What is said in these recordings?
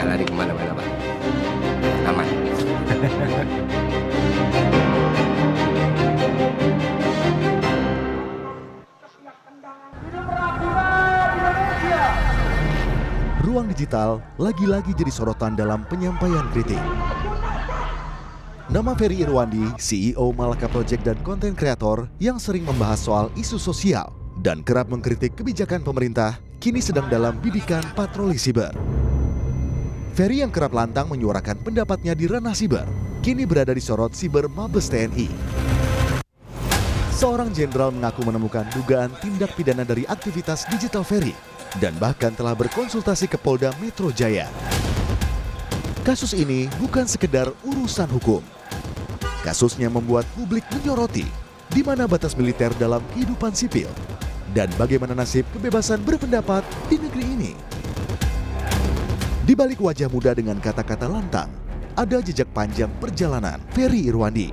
lari kemana-mana, Pak. Aman. Ruang digital lagi-lagi jadi sorotan dalam penyampaian kritik. Nama Ferry Irwandi, CEO Malaka Project dan konten kreator yang sering membahas soal isu sosial dan kerap mengkritik kebijakan pemerintah, kini sedang dalam bidikan patroli siber. Ferry yang kerap lantang menyuarakan pendapatnya di ranah siber, kini berada di sorot siber Mabes TNI. Seorang jenderal mengaku menemukan dugaan tindak pidana dari aktivitas digital Ferry dan bahkan telah berkonsultasi ke Polda Metro Jaya. Kasus ini bukan sekedar urusan hukum. Kasusnya membuat publik menyoroti di mana batas militer dalam kehidupan sipil dan bagaimana nasib kebebasan berpendapat di negeri ini. Di balik wajah muda dengan kata-kata lantang, ada jejak panjang perjalanan Ferry Irwandi.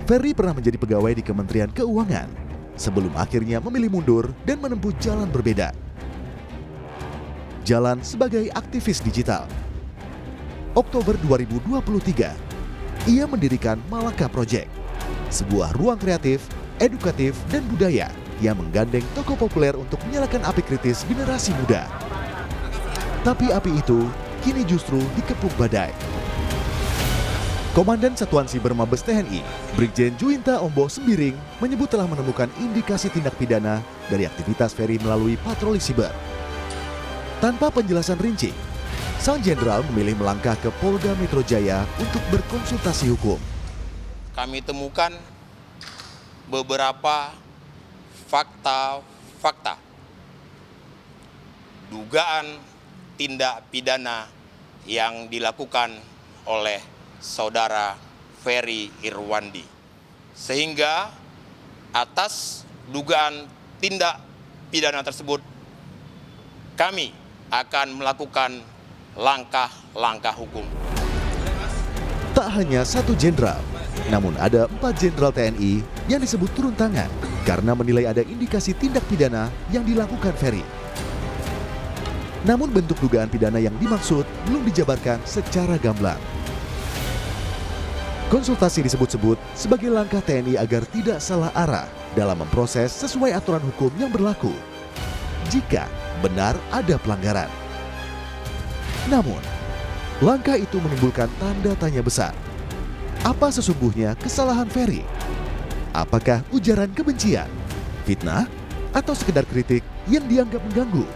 Ferry pernah menjadi pegawai di Kementerian Keuangan sebelum akhirnya memilih mundur dan menempuh jalan berbeda. Jalan sebagai aktivis digital. Oktober 2023, ia mendirikan Malaka Project, sebuah ruang kreatif, edukatif, dan budaya yang menggandeng tokoh populer untuk menyalakan api kritis generasi muda. Tapi api itu kini justru dikepung badai. Komandan Satuan Siber Mabes TNI, Brigjen Juwinta Ombo Sembiring, menyebut telah menemukan indikasi tindak pidana dari aktivitas Ferry melalui patroli siber. Tanpa penjelasan rinci, sang jenderal memilih melangkah ke Polda Metro Jaya untuk berkonsultasi hukum. Kami temukan beberapa fakta dugaan tindak pidana yang dilakukan oleh saudara Ferry Irwandi. Sehingga atas dugaan tindak pidana tersebut, kami akan melakukan langkah-langkah hukum. Tak hanya satu jenderal, namun ada 4 jenderal TNI yang disebut turun tangan karena menilai ada indikasi tindak pidana yang dilakukan Ferry. Namun bentuk dugaan pidana yang dimaksud belum dijabarkan secara gamblang. Konsultasi disebut-sebut sebagai langkah TNI agar tidak salah arah dalam memproses sesuai aturan hukum yang berlaku jika benar ada pelanggaran. Namun, langkah itu menimbulkan tanda tanya besar. Apa sesungguhnya kesalahan Ferry? Apakah ujaran kebencian, fitnah, atau sekedar kritik yang dianggap mengganggu?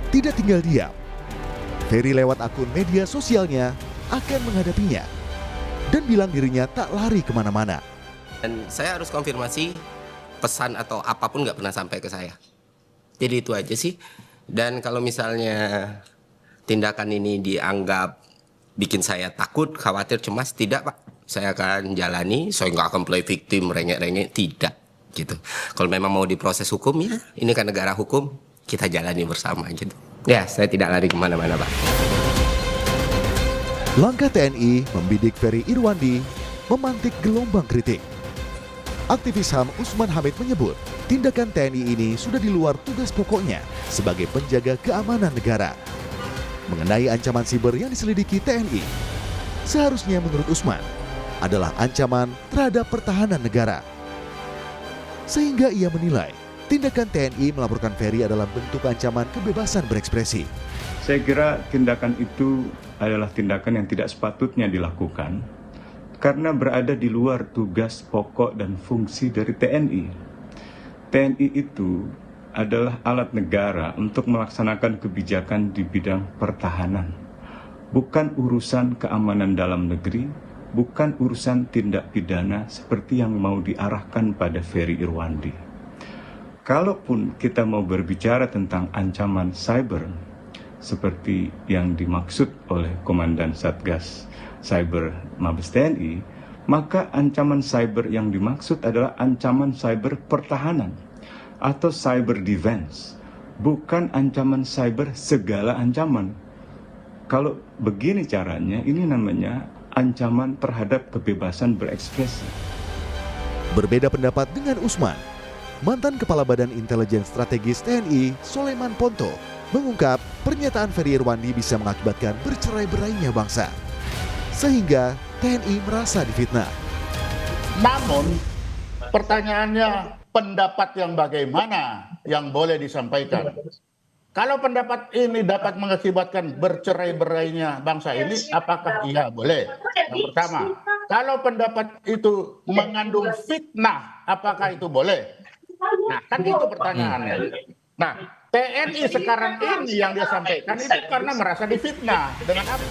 Tidak tinggal diam, Ferry lewat akun media sosialnya akan menghadapinya dan bilang dirinya tak lari kemana-mana. Dan saya harus konfirmasi pesan atau apapun nggak pernah sampai ke saya. Jadi itu aja sih. Dan kalau misalnya tindakan ini dianggap bikin saya takut, khawatir, cemas, tidak Pak. Saya akan jalani, saya nggak akan play victim, rengek-rengek, tidak. Gitu. Kalau memang mau diproses hukum ya, ini kan negara hukum, kita jalani bersama gitu. Ya, saya tidak lari kemana-mana Pak. Langkah TNI membidik Ferry Irwandi memantik gelombang kritik. Aktivis HAM Usman Hamid menyebut, tindakan TNI ini sudah di luar tugas pokoknya sebagai penjaga keamanan negara. Mengenai ancaman siber yang diselidiki TNI, seharusnya menurut Usman adalah ancaman terhadap pertahanan negara. Sehingga ia menilai, tindakan TNI melaporkan Ferry adalah bentuk ancaman kebebasan berekspresi. Saya kira tindakan itu adalah tindakan yang tidak sepatutnya dilakukan karena berada di luar tugas pokok dan fungsi dari TNI. TNI itu adalah alat negara untuk melaksanakan kebijakan di bidang pertahanan. Bukan urusan keamanan dalam negeri, bukan urusan tindak pidana seperti yang mau diarahkan pada Ferry Irwandi. Kalaupun kita mau berbicara tentang ancaman cyber, seperti yang dimaksud oleh Komandan Satgas Cyber Mabes TNI, maka ancaman cyber yang dimaksud adalah ancaman cyber pertahanan atau cyber defense, bukan ancaman cyber segala ancaman. Kalau begini caranya, ini namanya ancaman terhadap kebebasan berekspresi. Berbeda pendapat dengan Usman, mantan Kepala Badan Intelijen Strategis TNI Soleman Ponto mengungkap pernyataan Ferry Irwandi bisa mengakibatkan bercerai-berainya bangsa. Sehingga TNI merasa difitnah. Namun pertanyaannya, pendapat yang bagaimana yang boleh disampaikan? Kalau pendapat ini dapat mengakibatkan bercerai-berainya bangsa ini, apakah iya boleh? Yang pertama, kalau pendapat itu mengandung fitnah, apakah itu boleh? Nah, kan itu pertanyaannya. Nah, TNI sekarang ini yang dia sampaikan itu karena merasa difitnah. Dengan apa?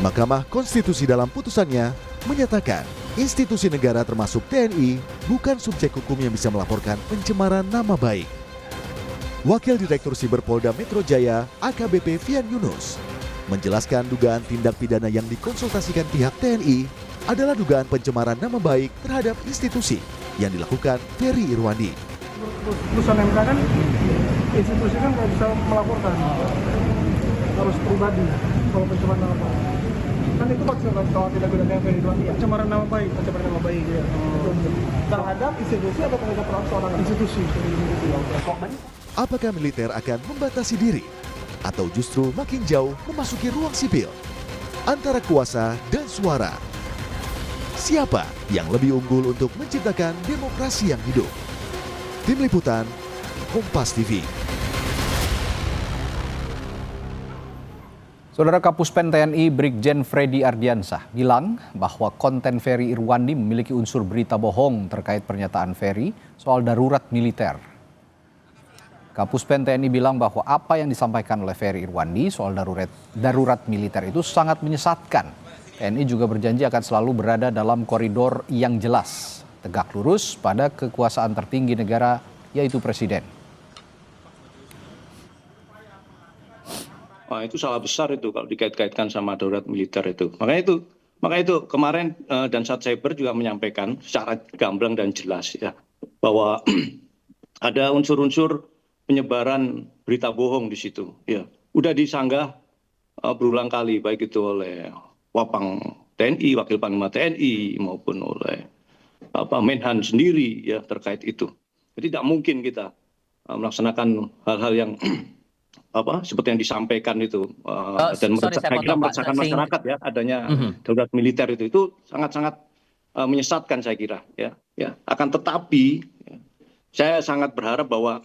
Mahkamah Konstitusi dalam putusannya menyatakan institusi negara termasuk TNI bukan subjek hukum yang bisa melaporkan pencemaran nama baik. Wakil Direktur Siber Polda Metro Jaya AKBP Fian Yunus menjelaskan dugaan tindak pidana yang dikonsultasikan pihak TNI adalah dugaan pencemaran nama baik terhadap institusi yang dilakukan Ferry Irwandi. Putusan MK kan institusi kan nggak bisa melaporkan, harus pribadi kalau pencemaran nama baik. Kan itu maksudnya kalau tidak pidana Ferry Irwandi ya? Pencemaran nama baik ya. Terhadap institusi atau terhadap seorang institusi? Apakah militer akan membatasi diri atau justru makin jauh memasuki ruang sipil antara kuasa dan suara? Siapa yang lebih unggul untuk menciptakan demokrasi yang hidup? Tim Liputan, Kompas TV. Saudara Kapuspen TNI Brigjen Freddy Ardiansah bilang bahwa konten Ferry Irwandi memiliki unsur berita bohong terkait pernyataan Ferry soal darurat militer. Kapuspen TNI bilang bahwa apa yang disampaikan oleh Ferry Irwandi soal darurat militer itu sangat menyesatkan. TNI juga berjanji akan selalu berada dalam koridor yang jelas, tegak lurus pada kekuasaan tertinggi negara, yaitu Presiden. Wah, itu salah besar itu kalau dikait-kaitkan sama darurat militer itu. Makanya itu kemarin Dansat Cyber juga menyampaikan secara gamblang dan jelas ya bahwa ada unsur-unsur penyebaran berita bohong di situ. Ya, udah disanggah berulang kali baik itu oleh Wapang TNI, Wakil Panglima TNI maupun oleh Menhan sendiri ya terkait itu. Jadi tidak mungkin kita melaksanakan hal-hal yang seperti yang disampaikan itu dan saya kira meresahkan masyarakat ya adanya darurat militer itu sangat-sangat menyesatkan saya kira ya. Akan tetapi ya, saya sangat berharap bahwa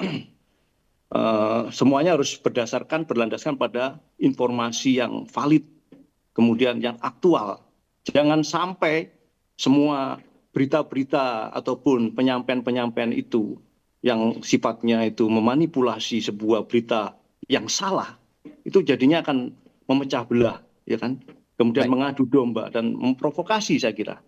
semuanya harus berlandaskan pada informasi yang valid, kemudian yang aktual. Jangan sampai semua berita-berita ataupun penyampaian-penyampaian itu yang sifatnya itu memanipulasi sebuah berita yang salah, itu jadinya akan memecah belah, ya kan? Kemudian mengadu domba dan memprovokasi saya kira.